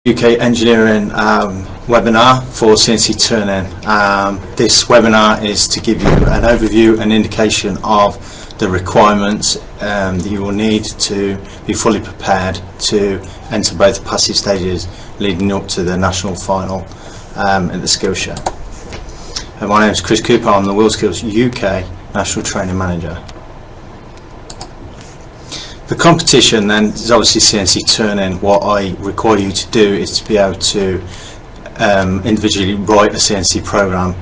UK engineering webinar for CNC Turning. This webinar is to give you an overview and indication of the requirements that you will need to be fully prepared to enter both passive stages leading up to the national final at the skills show. My name is Chris Cooper. I'm the WorldSkills UK National Training Manager. The competition then is obviously CNC Turning. What I require you to do is to be able to individually write a CNC program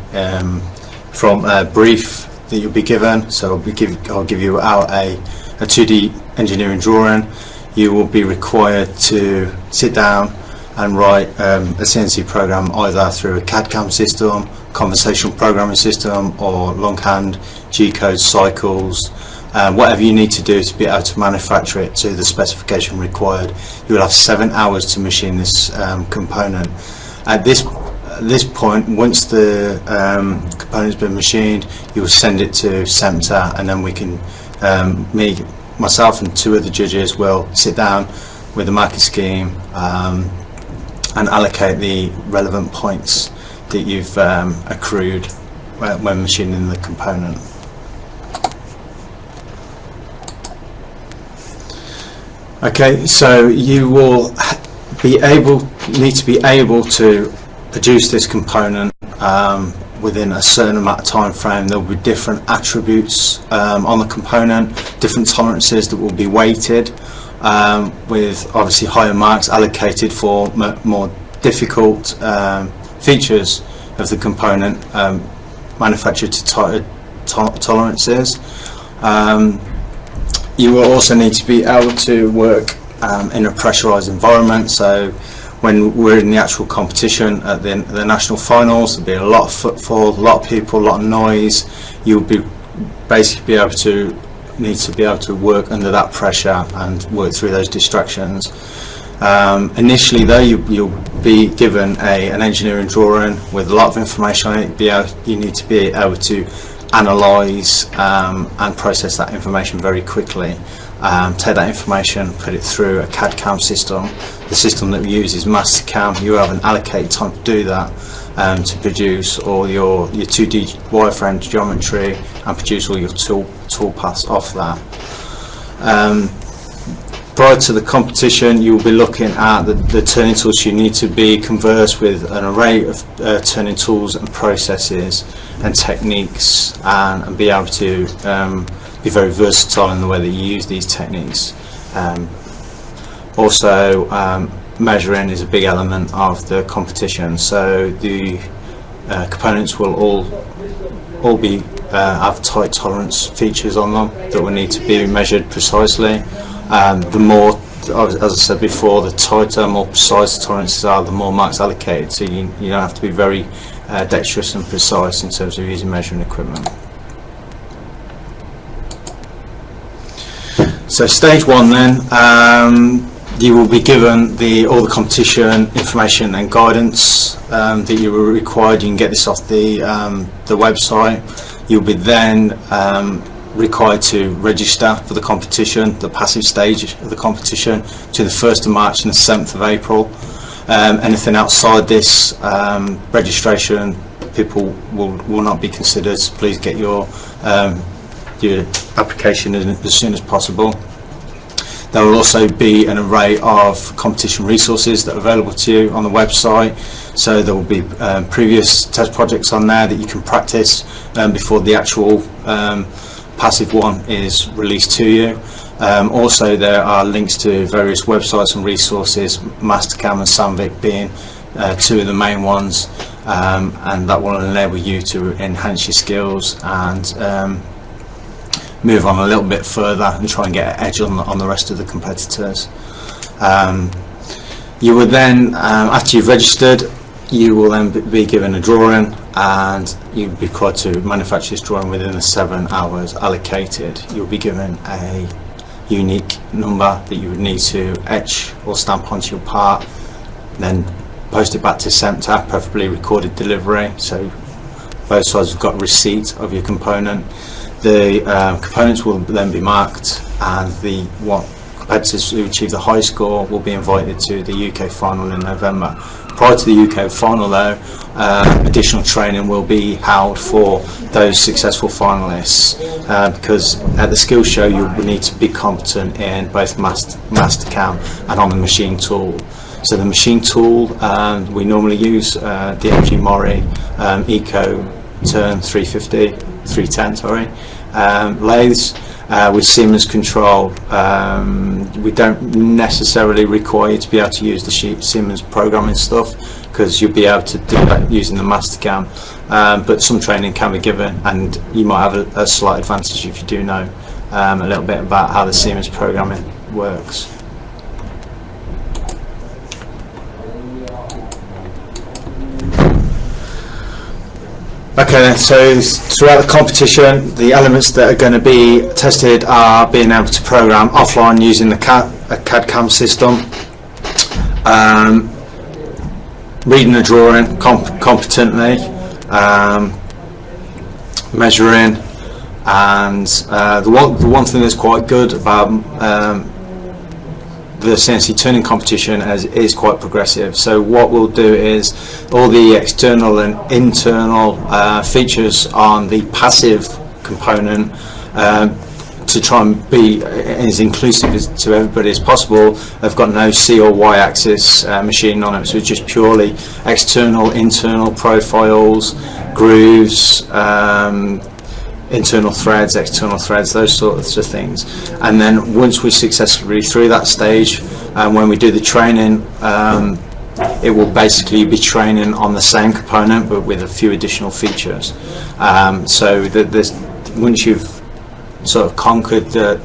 from a brief that you'll be given. So I'll give you out a 2D engineering drawing. You will be required to sit down and write a CNC program either through a CAD/CAM system, conversational programming system, or longhand G-code cycles. Whatever you need to do to be able to manufacture it to the specification required. You will have 7 hours to machine this component. At this point, once the component's been machined, you will send it to SEMTA, and then we can, myself and two other judges will sit down with the marking scheme and allocate the relevant points that you've accrued when machining the component. Okay, so you will need to be able to produce this component within a certain amount of time frame. There will be different attributes on the component, different tolerances that will be weighted, with obviously higher marks allocated for more difficult features of the component manufactured to tighter tolerances. You will also need to be able to work in a pressurized environment. So when we're in the actual competition at the national finals, there'll be a lot of footfall, a lot of people, a lot of noise. You'll be basically need to be able to work under that pressure and work through those distractions. Initially though, you'll be given an engineering drawing with a lot of information on it. You need to be able to analyse and process that information very quickly. Take that information, put it through a CAD/CAM system. The system that we use is Mastercam. You have an allocated time to do that, to produce all your 2D wireframe geometry and produce all your tool paths off that. Prior to the competition, you will be looking at the turning tools. You need to be conversed with an array of turning tools and processes and techniques, and be able to be very versatile in the way that you use these techniques. Also, measuring is a big element of the competition. So the components will all be have tight tolerance features on them that will need to be measured precisely. The more, as I said before, the tighter, more precise the tolerances are, the more marks allocated. So you don't have to be very dexterous and precise in terms of using measuring equipment. So stage one then, you will be given all the competition information and guidance that you were required. You can get this off the website. You'll be then required to register for the competition, the passive stage of the competition, between the 1st of March and the 7th of April. Anything outside this registration, people will not be considered, so please get your application in as soon as possible. There will also be an array of competition resources that are available to you on the website. So there will be previous test projects on there that you can practice before the actual passive one is released to you. Also, there are links to various websites and resources, Mastercam and Sandvik being two of the main ones, and that will enable you to enhance your skills and move on a little bit further and try and get an edge on the rest of the competitors. You will then, after you've registered, you will then be given a drawing, and you'll be required to manufacture this drawing within the 7 hours allocated. You'll be given a unique number that you would need to etch or stamp onto your part, then post it back to SEMTA, preferably recorded delivery, so both sides have got receipt of your component. The components will then be marked, and what competitors who achieve the high score will be invited to the UK final in November. Prior to the UK final though, additional training will be held for those successful finalists, because at the skills show you will need to be competent in both Mastercam and on the machine tool. So the machine tool we normally use the MG Mori Eco Turn 310 sorry, lathes with Siemens control. We don't necessarily require you to be able to use the Siemens programming stuff, because you'll be able to do that using the Mastercam, but some training can be given, and you might have a slight advantage if you do know a little bit about how the Siemens programming works. Okay, so throughout the competition, the elements that are going to be tested are being able to program offline using the CAD/CAM system, reading the drawing competently, measuring, and the one thing that's quite good about the CNC turning competition is quite progressive. So what we'll do is all the external and internal features on the passive component, to try and be as inclusive to everybody as possible. They've got no C or Y axis machine on it, so it's just purely external, internal profiles, grooves, internal threads, external threads, those sorts of things. And then once we're successfully through that stage, when we do the training, it will basically be training on the same component but with a few additional features. So once you've sort of conquered the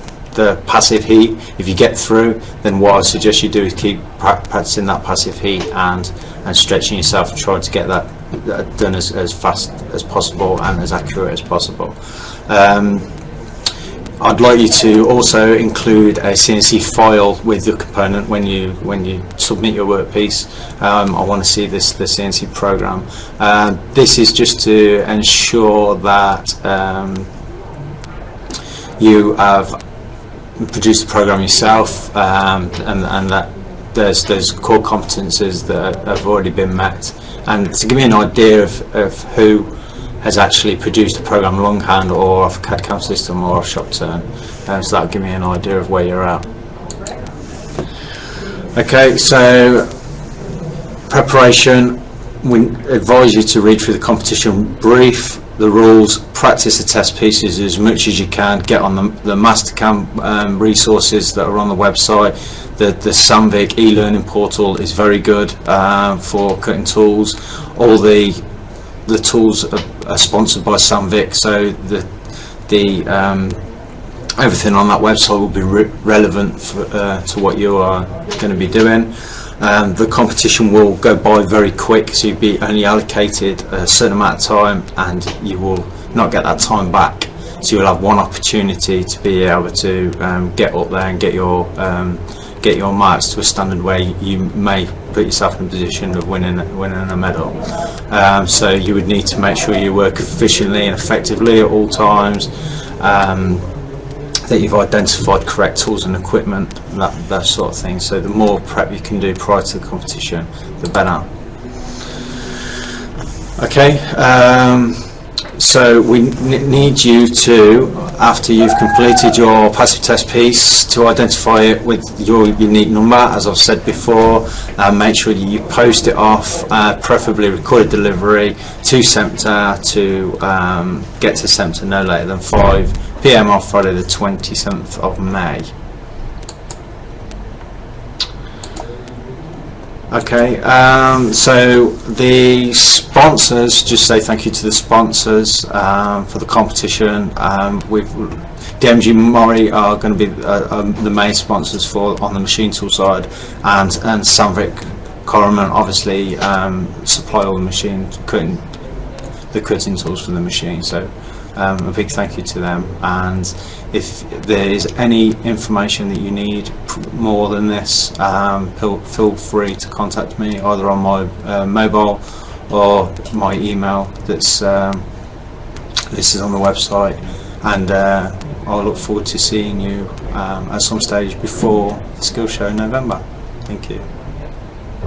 passive heat, if you get through, then what I suggest you do is keep practicing that passive heat and stretching yourself and trying to get that done as fast as possible and as accurate as possible. I'd like you to also include a CNC file with your component when you submit your workpiece. I want to see the CNC program. This is just to ensure that you have produced the program yourself, and that there's core competences that have already been met, and to give me an idea of who has actually produced a program longhand or off a CAD/CAM system or off shop turn, so that'll give me an idea of where you're at. Okay, so preparation. We advise you to read through the competition brief, the rules, practice the test pieces as much as you can, get on the Mastercam resources that are on the website. The Sandvik e-learning portal is very good for cutting tools. All the tools are sponsored by Sandvik, so everything on that website will be relevant to what you are going to be doing. The competition will go by very quick, so you'll be only allocated a certain amount of time and you will not get that time back, so you'll have one opportunity to be able to get up there and get your marks to a standard where you may put yourself in a position of winning a medal. So you would need to make sure you work efficiently and effectively at all times, that you've identified correct tools and equipment, that sort of thing. So the more prep you can do prior to the competition, the better. Okay, so we need you to, after you've completed your passive test piece, to identify it with your unique number, as I've said before. Make sure you post it off, preferably recorded delivery to SEMTA, to get to SEMTA no later than 5 PM on Friday the 27th of May. Okay, so the sponsors, just say thank you to the sponsors for the competition. DMG Mori are going to be the main sponsors on the machine tool side, and Sandvik Corriman obviously supply all the machine the cutting tools for the machine. So a big thank you to them, and if there is any information that you need more than this, feel free to contact me either on my mobile or my email that's this is on the website, and I look forward to seeing you at some stage before the skill show in November. Thank you.